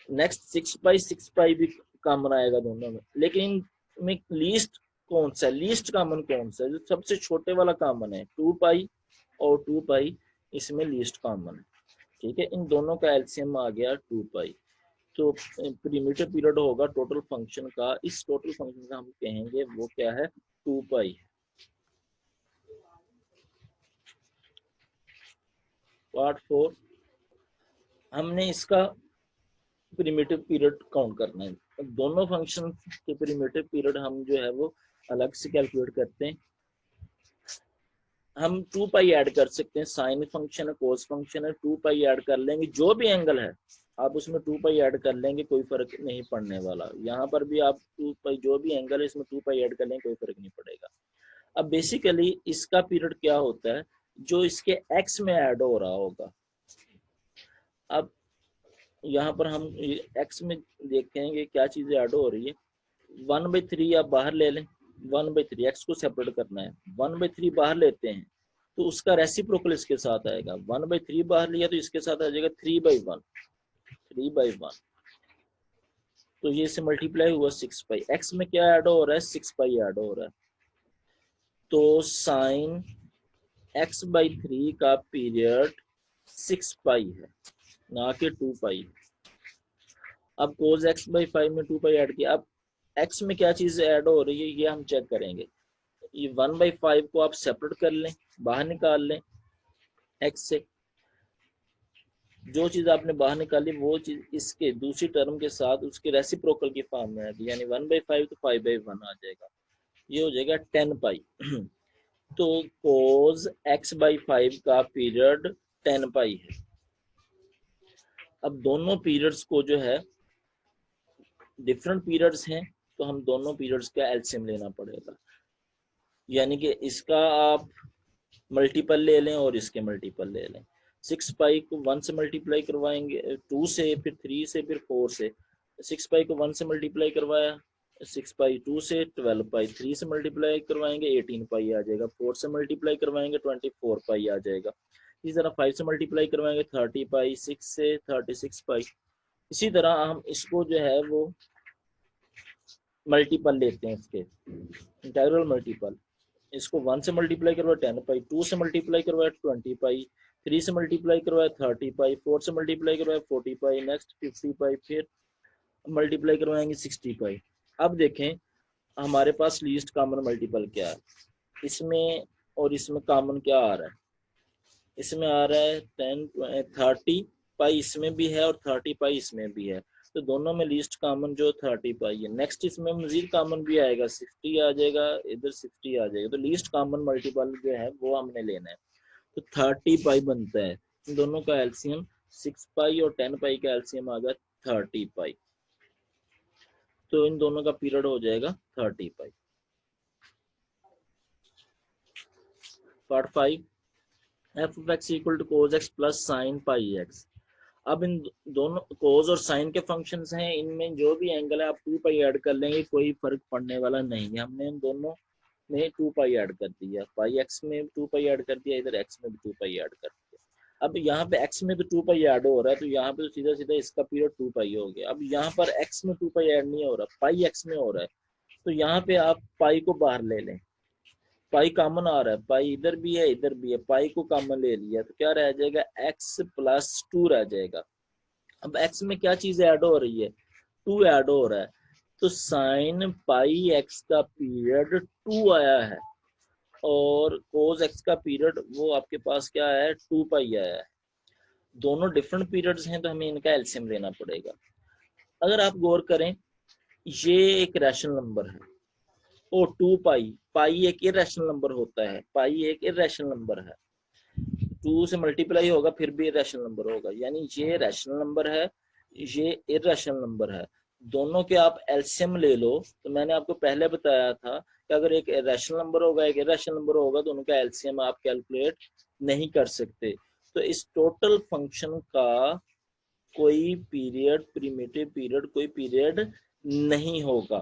नेक्स्ट 6π भी कॉमन आएगा दोनों में, लेकिन इनमें लीस्ट कौन सा है, लीस्ट कॉमन कौन सा है, जो सबसे छोटे वाला कॉमन है 2π और 2π, इसमें लीस्ट कॉमन है। ठीक है, इन दोनों का एलसीएम आ गया 2π। तो प्रीमिटिव पीरियड होगा टोटल फंक्शन का, इस टोटल फंक्शन का हम कहेंगे वो क्या है, 2π। पार्ट 4, हमने इसका प्रीमिटिव पीरियड काउंट करना है। दोनों फंक्शन के प्रीमिटिव पीरियड हम जो है वो अलग से कैलकुलेट करते हैं। हम 2π ऐड कर सकते हैं, साइन फंक्शन है, कोस फंक्शन है, 2π ऐड कर लेंगे, जो भी एंगल है आप उसमें 2π ऐड कर लेंगे, कोई फर्क नहीं पड़ने वाला। यहाँ पर भी आप 2π, जो भी एंगल है इसमें 2π ऐड कर लेंगे, कोई फर्क नहीं पड़ेगा। अब बेसिकली इसका पीरियड क्या होता है, जो इसके एक्स में ऐड हो रहा होगा। अब यहाँ पर हम एक्स में देखेंगे क्या चीजें ऐड हो रही है। 1/3 आप बाहर ले लें, 1/3 एक्स को सेपरेट करना है, 1/3 बाहर लेते हैं तो उसका रेसिप्रोकल इसके साथ आएगा। 1/3 बाहर लिया तो इसके साथ आ जाएगा 3/1, 3/1, तो ये से मल्टीप्लाई हुआ 6π। एक्स में क्या ऐड हो रहा है, 6π ऐड हो रहा है, तो साइन x/3 का पीरियड 6π है, ना कि 2π। अब cos x/5 में 2π ऐड किया, अब x में क्या चीज ऐड हो रही है ये हम चेक करेंगे। ये 1/5 को आप सेपरेट कर लें, बाहर निकाल लें x से, जो चीज आपने बाहर निकाली वो चीज इसके दूसरी टर्म के साथ उसके रेसिप्रोकल की फॉर्म में आएगी, यानी 1/5 तो 5/1 आ जाएगा, ये हो जाएगा 10π। तो cos x/5 का पीरियड 10π है। अब दोनों पीरियड्स को जो है डिफरेंट पीरियड्स हैं, तो हम दोनों पीरियड्स का एलसीएम लेना पड़ेगा, यानी कि इसका आप मल्टीपल ले लें और इसके मल्टीपल ले लें। 6π को 1 से मल्टीप्लाई करवाएंगे, 2 से, फिर 3 से, फिर 4 से। 6π को 1 से मल्टीप्लाई करवाया, 6π 2 से, 12π 3 से मल्टीप्लाई करवाएंगे 18π आ जाएगा, 4 से मल्टीप्लाई करवाएंगे 24π आ जाएगा। इसी तरह 5 से मल्टीप्लाई करवाएंगे 30π, 6 से 36π। इसी तरह हम इसको जो है वो मल्टीपल लेते हैं, इसके इंटीग्रल मल्टीपल। इसको 1 से मल्टीप्लाई करवाया 10π, 2 से मल्टीप्लाई करवाया 20π, 3 से मल्टीप्लाई करवाया 30π, 4 से मल्टीप्लाई करवाया 40π, नेक्स्ट 50π, फिर मल्टीप्लाई करवाएंगे 60π। अब देखें हमारे पास लीस्ट कॉमन मल्टीपल क्या है, इसमें और इसमें कॉमन क्या आ रहा है, इसमें आ रहा है 30π इसमें भी है और 30π इसमें भी है, तो दोनों में लीस्ट कॉमन जो 30π है। नेक्स्ट इसमें मजीद कॉमन भी आएगा, 60 आ जाएगा, इधर 60 आ जाएगा, तो लीस्ट कॉमन मल्टीपल जो है वो हमने लेना है, तो 30π बनता है। इन दोनों का एलसीएम 6π और 10π का एलसीएम आ गया 30π, तो इन दोनों का पीरियड हो जाएगा 30π। Part 5, f of x equal to cos x plus sin pi x। अब इन दोनों कोस और साइन के फंक्शंस हैं, इनमें जो भी एंगल है आप 2π ऐड कर लेंगे, कोई फर्क पड़ने वाला नहीं है। हमने इन दोनों में 2π ऐड कर दिया, पाई एक्स में 2π ऐड कर दिया, इधर x में भी 2π ऐड कर दिया। अब यहाँ पे x में तो 2 पाई ऐड हो रहा है, तो यहाँ पे तो सीधा सीधा इसका पीरियड 2 पाई हो गया। अब यहाँ पर x में 2 पाई ऐड नहीं हो रहा, पाई x में हो रहा है, तो यहाँ पे आप पाई को बाहर ले लें, पाई कॉमन आ रहा है, पाई इधर भी है इधर भी है, पाई को कॉमन ले लिया तो क्या रह जाएगा, x प्लस 2 रह जाएगा। अब x में क्या चीज ऐड हो रही है, 2 ऐड हो रहा है, तो साइन पाई x का पीरियड 2 आया है और कोस x का पीरियड वो आपके पास क्या है, 2 पाई आया है। दोनों डिफरेंट पीरियड्स हैं तो हमें इनका एलसीएम लेना पड़ेगा। अगर आप गौर करें, ये एक रैशनल नंबर है और 2 पाई, पाई एक इरेशनल नंबर होता है, पाई एक इरेशनल नंबर है, 2 से मल्टीप्लाई होगा फिर भी इरेशनल नंबर होगा, यानी ये रैशनल नंबर है, ये इरेशनल नंबर है। दोनों के आप एलसीएम ले लो, तो मैंने आपको पहले बताया था कि अगर एक रैशनल नंबर होगा एक इरेशनल नंबर होगा तो उनका एलसीएम आप कैलकुलेट नहीं कर सकते। तो इस टोटल फंक्शन का कोई पीरियड, प्रिमिटिव पीरियड कोई पीरियड नहीं होगा,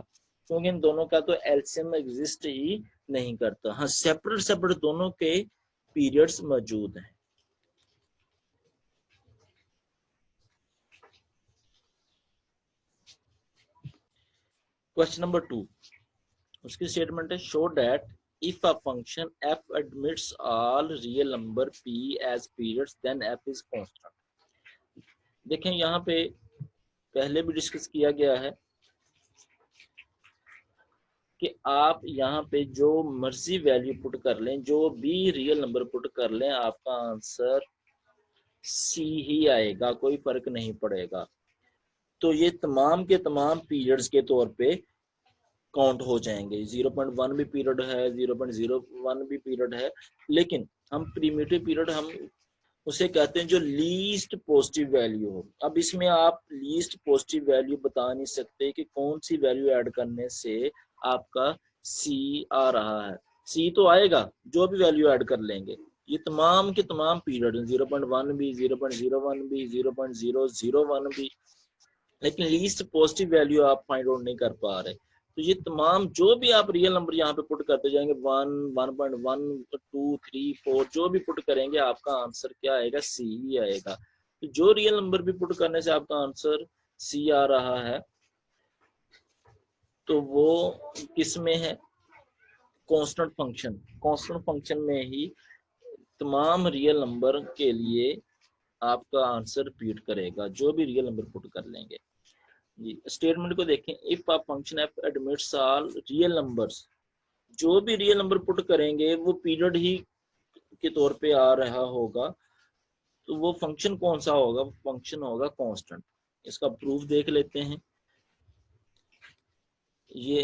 क्योंकि इन दोनों का तो एलसीएम एग्जिस्ट ही नहीं करता। हाँ, सेपरेट सेपरेट दोनों के पीरियड्स मौजूद हैं। क्वेश्चन नंबर 2, उसकी स्टेटमेंट है, show that if a function f admits all real number p as periods then f is constant। देखें यहाँ पे पहले भी डिस्कस किया गया है कि आप यहाँ पे जो मर्जी वैल्यू पुट कर लें, जो भी रियल नंबर पुट कर लें, आपका आंसर सी ही आएगा, कोई फर्क नहीं पड़ेगा। तो ये तमाम के तमाम पीरियड्स के तौर पे काउंट हो जाएंगे। 0.1 भी पीरियड है, 0.01 भी पीरियड है, लेकिन हम प्रीमिटिव पीरियड हम उसे कहते हैं जो लीस्ट पॉजिटिव वैल्यू हो। अब इसमें आप लीस्ट पॉजिटिव वैल्यू बता नहीं सकते कि कौन सी वैल्यू ऐड करने से आपका सी आ रहा है। सी तो आएगा जो भी वैल्यू ऐड कर लेंगे। ये तमाम के तमाम पीरियड 0.1 भी, 0.01 भी, 0.001 भी, लेकिन लीस्ट पॉजिटिव वैल्यू आप फाइंड आउट नहीं कर पा रहे। तो ये तमाम जो भी आप रियल नंबर यहाँ पे पुट करते जाएंगे, 1, 1.1, 2, 3, 4 जो भी पुट करेंगे आपका आंसर क्या आएगा, सी ही आएगा। तो जो रियल नंबर भी पुट करने से आपका आंसर सी आ रहा है तो वो किस में है, कांस्टेंट फंक्शन। कांस्टेंट फंक्शन में ही तमाम रियल नंबर के लिए आपका आंसर रिपीट करेगा, जो भी रियल नंबर पुट कर लेंगे। जी, स्टेटमेंट को देखें, if a function F admits all real numbers, जो भी रियल नंबर पुट करेंगे वो पीरियड ही के तौर पे आ रहा होगा, तो वो फंक्शन कौन सा होगा, फंक्शन होगा कांस्टेंट। इसका प्रूफ देख लेते हैं। ये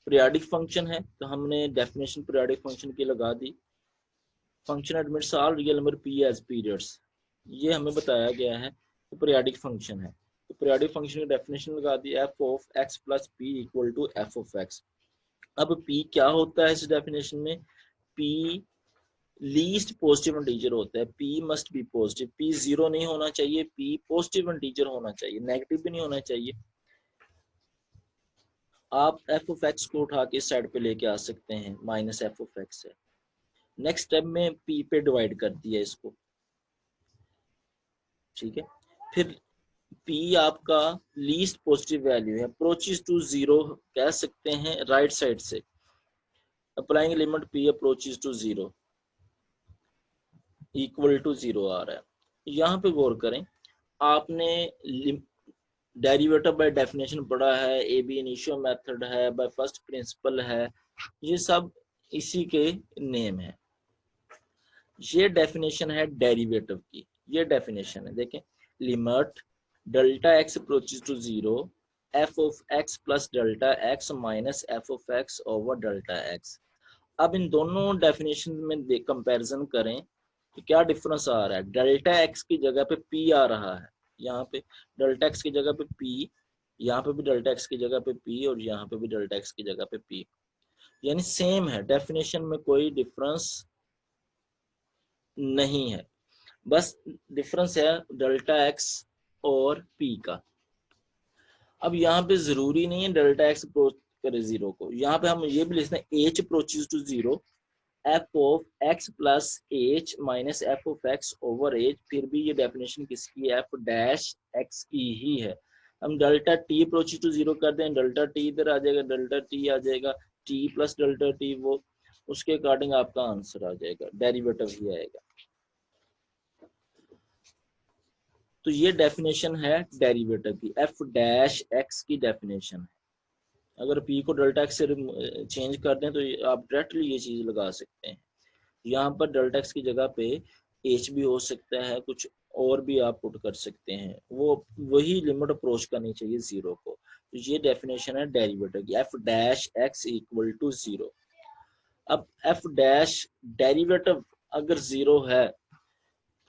पीरियोडिक फंक्शन है, तो हमने डेफिनेशन पीरियोडिक फंक्शन की लगा दी। Function admits all real number p as periods, ये हमें बताया गया है तो पीरियोडिक फंक्शन है। तो पीरियोडिक फंक्शन की डेफिनेशन लगा दी, f of x plus p equal to F of x. अब p क्या होता है इस डेफिनेशन में, p लीस्ट पॉजिटिव इंटीजर होता है, p must be positive, p zero नहीं होना चाहिए, p पॉजिटिव इंटीजर होना चाहिए, नेगेटिव भी नहीं होना चाहिए। आप f ऑफ x को उठा के साइड पे लेके आ सकते हैं, माइनस f ऑफ x है। नेक्स्ट स्टेप में p पे डिवाइड कर दिया इसको, ठीक है। फिर p आपका लीस्ट पॉजिटिव वैल्यू है, अप्रोचेस टू जीरो कह सकते हैं राइट साइड से, applying limit p approaches to zero equal to zero आ रहा है। यहाँ पे गौर करें, आपने डेरिवेटिव बाय डेफिनेशन पढ़ा है, ए बी इनिशियो मेथड है, बाय फर्स्ट प्रिंसिपल है, ये सब इसी के नेम है। ये डेफिनेशन है डेरिवेटिव की, ये डेफिनेशन है, देखें, limit delta X approaches to zero F of x plus delta X minus F of X over delta X. अब इन दोनों डेफिनेशन में कंपैरिजन करें तो क्या डिफरेंस आ रहा है, डेल्टा एक्स की जगह पे पी आ रहा है, यहाँ पे डेल्टा एक्स की जगह पे पी, यहाँ पे भी डेल्टा एक्स की जगह पे पी और यहाँ पे भी डेल्टा एक्स की जगह पे पी, यानी सेम है, डेफिनेशन में कोई डिफरेंस नहीं है, बस डिफरेंस है डेल्टा एक्स और पी का। अब यहाँ पे जरूरी नहीं है डेल्टा एक्स अप्रोच करे जीरो को, यहाँ पे हम ये भी लिखते हैं H approaches to zero F of x plus H minus F of X over H, फिर भी ये डेफिनेशन किसकी है, एफ डैश एक्स की ही है। हम delta T approach to zero कर दें, डेल्टा टी इधर आ जाएगा, डेल्टा टी आ जाएगा, टी प्लस डेल्टा टी, वो उसके अकॉर्डिंग आपका आंसर आ जाएगा, डेरिवेटिव ही आएगा। तो ये डेफिनेशन है डेरिवेटिव की, एफ डैश एक्स की डेफिनेशन है। अगर पी को डेल्टा एक्स से चेंज कर दें तो आप डायरेक्टली ये चीज लगा सकते हैं। यहाँ पर डेल्टा एक्स की जगह पे एच भी हो सकता है, कुछ और भी आप पुट कर सकते हैं, वो वही लिमिट अप्रोच करनी चाहिए जीरो को। तो ये डेफिनेशन है डेरिवेटिव की, F dash X equal to zero. अब एफ डैश डेरिवेटिव अगर जीरो है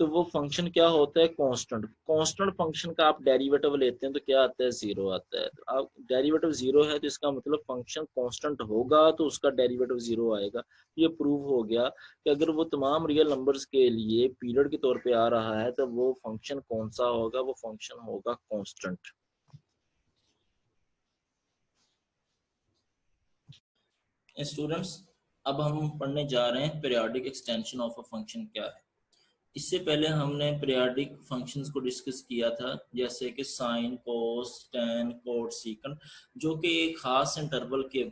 तो वो फंक्शन क्या होता है, कांस्टेंट। कांस्टेंट फंक्शन का आप डेरिवेटिव लेते हैं तो क्या आता है, जीरो आता है। तो आप डेरिवेटिव जीरो है तो इसका मतलब फंक्शन कांस्टेंट होगा तो उसका डेरिवेटिव जीरो आएगा। ये प्रूव हो गया कि अगर वो तमाम रियल नंबर्स के लिए पीरियड के तौर पे आ रहा है तो वो फंक्शन कौन सा होगा, वो फंक्शन होगा कांस्टेंट। स्टूडेंट्स, अब हम पढ़ने जा रहे हैं periodic extension of a function क्या है। इससे पहले हमने पीरियोडिक फंक्शंस को डिस्कस किया था, जैसे कि साइन, कोस, टेन, कोट, सीकंड, जो कि एक खास इंटरवल के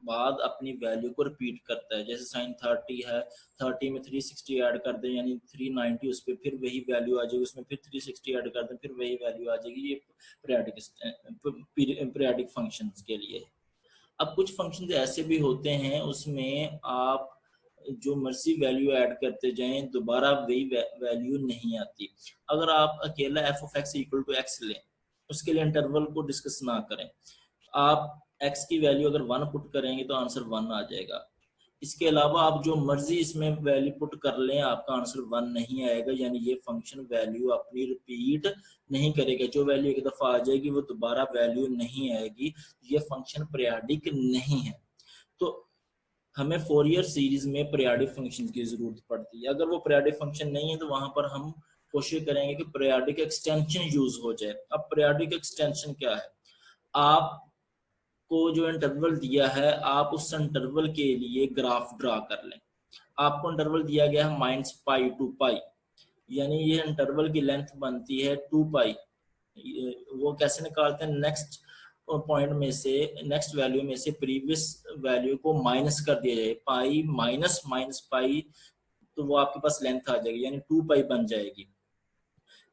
बाद अपनी वैल्यू को रिपीट करता है। जैसे साइन 30 है, 30 में 360 ऐड कर दें यानी 390, उस पर फिर वही वैल्यू आ जाएगी, उसमें फिर 360 ऐड कर दें फिर वही वैल्यू आ जाएगी। ये पीरियोडिक फंक्शंस के लिए। अब कुछ फंक्शन ऐसे भी होते हैं उसमें आप जो मर्जी वैल्यू ऐड करते जाएं दोबारा वही वैल्यू नहीं आती। अगर आप अकेला F of x equal to X लें, उसके लिए इंटरवल को डिस्कस ना करें, आप एक्स की वैल्यू अगर 1 पुट करेंगे तो आंसर 1 आ जाएगा। इसके अलावा आप जो मर्जी इसमें वैल्यू पुट कर लें आपका आंसर 1 नहीं आएगा, यानी ये फंक्शन वैल्यू अपनी रिपीट नहीं करेगा। जो वैल्यू एक दफा आ जाएगी वो दोबारा वैल्यू नहीं आएगी। ये फंक्शन पीरियोडिक नहीं है। तो हमें फोरियर सीरीज में पीरियोडिक फंक्शन की जरूरत पड़ती है। अगर वो पीरियोडिक फंक्शन नहीं है तो वहां पर हम कोशिश करेंगे कि पीरियोडिक एक्सटेंशन यूज हो जाए। अब पीरियोडिक एक्सटेंशन क्या है, आप को जो इंटरवल दिया है आप उस इंटरवल के लिए ग्राफ ड्रा कर लें। आपको इंटरवल दिया गया है -पाई टू पाई, यानी ये इंटरवल की लेंथ बनती है 2 पाई। वो कैसे निकालते हैं, नेक्स्ट पॉइंट में से, नेक्स्ट वैल्यू में से प्रीवियस वैल्यू को माइनस कर दिया जाए, पाई माइनस माइनस पाई, तो वो आपके पास लेंथ आ जाएगी, यानी 2 पाई बन जाएगी।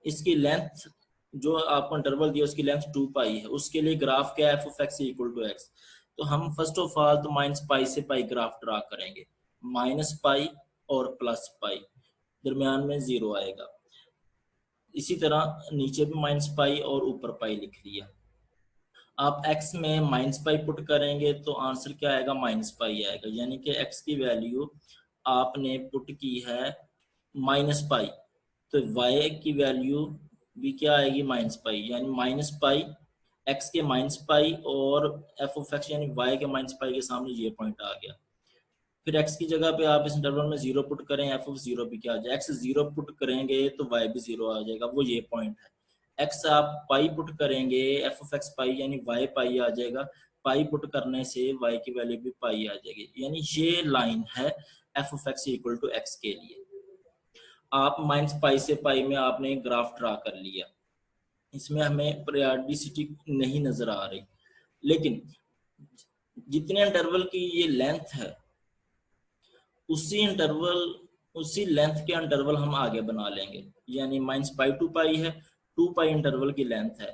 इसकी लेंथ जो आपको इंटरवल दिया उसकी लेंथ 2 पाई है, उसके लिए ग्राफ क्या है, F of x equal to X. तो हम फर्स्ट ऑफ ऑल तो माइनस पाई से पाई ग्राफ ड्रा करेंगे, माइनस पाई और प्लस पाई, दरमियान में 0 आएगा। इसी तरह नीचे भी माइनस पाई और ऊपर पाई लिख लिया। आप x में माइनस पाई पुट करेंगे तो आंसर क्या आएगा, माइनस पाई आएगा, यानी कि x की वैल्यू आपने पुट की है माइनस पाई, तो y की वैल्यू भी क्या आएगी, माइनस पाई, यानी माइनस पाई, x के माइनस पाई और f ऑफ x यानी y के माइनस पाई के सामने ये पॉइंट आ गया। फिर x की जगह पे आप इस इंटरवल में 0 पुट करें, f ऑफ 0 भी क्या आ जाए, x 0 पुट करेंगे तो y भी 0 आ जाएगा, वो ये पॉइंट है। x आप पाई पुट करेंगे, f ऑफ x पाई यानी y पाई आ जाएगा, पाई पुट करने से y की वैल्यू भी पाई आ जाएगी, यानी ये लाइन है f of x equal to x के लिए। आप माइनस पाई से पाई में आपने ग्राफ ड्रा कर लिया, इसमें हमें पीरियोडिसिटी नहीं नजर आ रही, लेकिन जितने इंटरवल की ये लेंथ है उसी लेंथ के इंटरवल हम आगे बना लेंगे, यानी -पाई टू पाई है, 2 पाई इंटरवल की लेंथ है,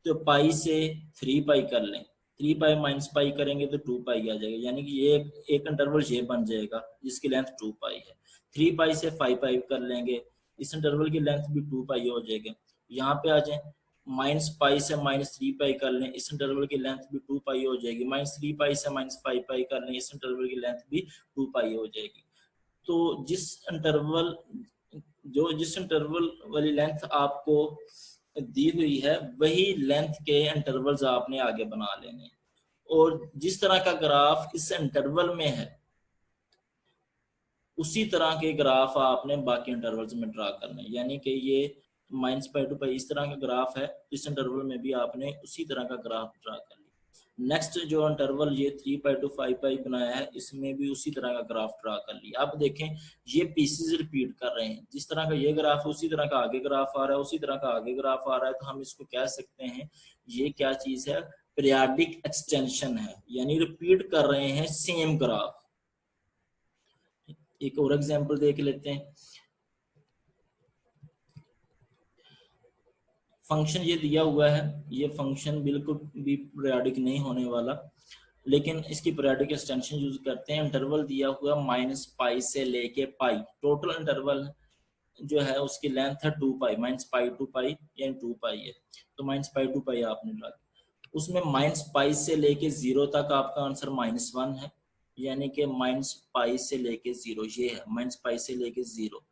तो पाई से 3 पाई कर लें, 3 पाई माइनस पाई करेंगे तो 2 पाई आ जाएगा, यानी कि ये एक इंटरवल ये बन जाएगा जिसकी लेंथ 2 पाई है। 3 पाई से 5 पाई कर लेंगे, इस इंटरवल की लेंथ भी 2 पाई हो जाएगी। यहाँ पे आ जाए, -पाई से -3 पाई कर लें, इस इंटरवल की लेंथ भी 2 पाई हो जाएगी। -3 पाई से -5 पाई कर लें, इस इंटरवल की लेंथ भी 2 पाई हो जाएगी। तो जिस इंटरवल वाली लेंथ आपको दी हुई है वही लेंथ के इंटरवल्स आपने आगे बना लेने, और जिस तरह का ग्राफ इस इंटरवल में है उसी तरह के ग्राफ आपने बाकी इंटरवल्स में ड्रा करने, यानी कि ये -पाई टू पाई इस तरह का ग्राफ है, इस इंटरवल में भी आपने उसी तरह का ग्राफ ड्रा कर लिया। नेक्स्ट जो इंटरवल ये 3 पाई टू 5 पाई बनाया है, इसमें भी उसी तरह का ग्राफ ड्रा कर लिया। अब देखें ये पीसेस रिपीट कर रहे हैं, जिस तरह का ये ग्राफ है उसी तरह का आगे ग्राफ आ रहा है, उसी तरह का आगे ग्राफ आ रहा है, तो हम इसको कह सकते हैं ये क्या चीज है, पीरियाडिक एक्सटेंशन है, यानी रिपीट कर रहे हैं सेम ग्राफ। एक और एग्जांपल देख लेते हैं। फंक्शन ये दिया हुआ है, ये फंक्शन बिल्कुल भी पीरियाडिक नहीं होने वाला, लेकिन इसकी पीरियाडिक एक्सटेंशन यूज करते हैं। इंटरवल दिया हुआ -पाई से लेके पाई, टोटल इंटरवल जो है उसकी लेंथ है 2 पाई, -पाई टू पाई यानी 2 पाई है, तो -पाई टू पाई आपने लगा, उसमें -पाई से लेके 0 तक आपका आंसर -1 है, यानी कि -पाई से लेके 0 ये है, -पाई से लेके 0।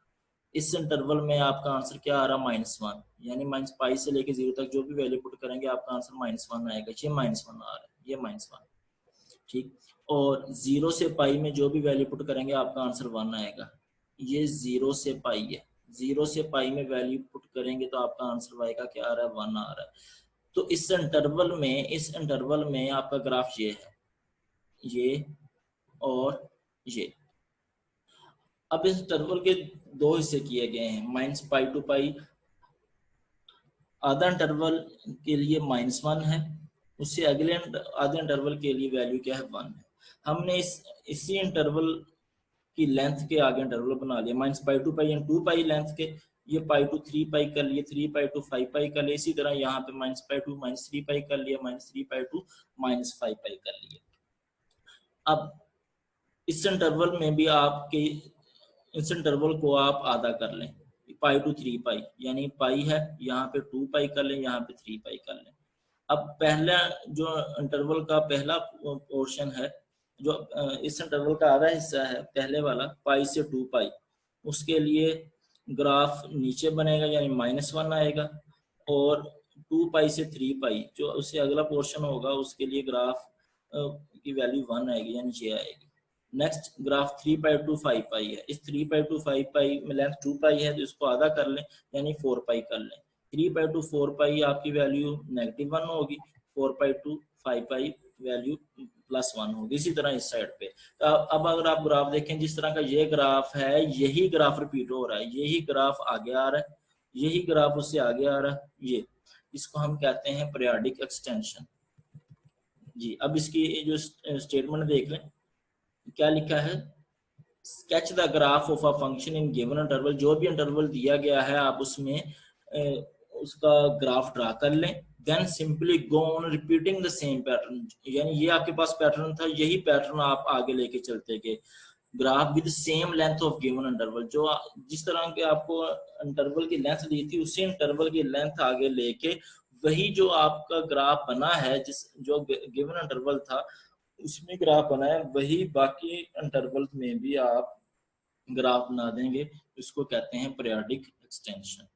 इस इंटरवल में आपका आंसर क्या आ रहा है, -1, यानी -पाई से लेके 0 तक जो भी वैल्यू पुट करेंगे आपका आंसर -1 आएगा, ये -1 आ रहा है, ये -1, ठीक। और 0 से पाई में जो भी वैल्यू पुट करेंगे आपका आंसर 1 आएगा, ये 0 से पाई है, 0 से पाई में वैल्यू पुट करेंगे तो आपका आंसर y का क्या आ रहा है, 1 आ रहा है। तो इस इंटरवल में आपका ग्राफ ये है, ये और ये। अब इस इंटरवल के दो हिस्से किए गए हैं, -पाई टू पाई, आधा इंटरवल के लिए -1 है, उससे अगले आधे इंटरवल के लिए वैल्यू क्या है, 1 है। हमने इसी इंटरवल की लेंथ के आगे इंटरवल बना लिया, -पाई टू पाई यानी 2 पाई लेंथ के, ये पाई टू 3 पाई कर लिए, 3 पाई टू 5 पाई कर लिए, इसी तरह यहाँ पे -पाई टू -3 पाई कर लिया, -3 पाई टू -5 पाई कर लिया। अब इस इंटरवल में भी आपके इस इंटरवल को आप आधा कर लें, पाई टू 3 पाई, यानी पाई है यहाँ पे 2 पाई कर लें, यहाँ पे 3 पाई कर लें। अब पहला जो इंटरवल का पहला पोर्शन है, जो इस इंटरवल का आधा हिस्सा है पहले वाला, पाई से 2 पाई, उसके लिए ग्राफ नीचे बनेगा यानी -1 आएगा, और 2 पाई से 3 पाई जो उससे अगला पोर्शन होगा उसके लिए ग्राफ की वैल्यू 1 आएगी, यानी ये आएगी। नेक्स्ट ग्राफ 3 पाई टू 5 पाई है, इस 3 पाई टू 5 पाई में लेंथ 2 पाई है तो इसको आधा कर लें, यानी 4 पाई कर लें। 3 पाई टू 4 पाई आपकी वैल्यू -1 होगी, 4 पाई टू 5 पाई वैल्यू +1 होगी, इसी तरह इस साइड पे। तो अब अगर आप ग्राफ देखें, जिस तरह का ये ग्राफ है, यही ग्राफ रिपीट हो रहा है, यही ग्राफ आगे आ रहा है, यही ग्राफ उससे आगे आ रहा है, ये इसको हम कहते हैं पीरियाडिक एक्सटेंशन जी। अब इसकी जो स्टेटमेंट देख लें, क्या लिखा है, sketch the graph of a function in given interval, जो भी इंटरवल दिया गया है आप उसमें उसका ग्राफ ड्रा कर लें, then simply go on repeating the same pattern, यानी ये आपके पास पैटर्न था, यही पैटर्न आप आगे लेके चलते गए, graph with same length of given interval, जो जिस तरह के आपको इंटरवल की लेंथ दी थी उसी इंटरवल की लेंथ आगे लेके वही जो आपका ग्राफ बना है, जिस जो गिवन इंटरवल था उसमें ग्राफ बना है, वही बाकी इंटरवल में भी आप ग्राफ बना देंगे, इसको कहते हैं पीरियाडिक एक्सटेंशन।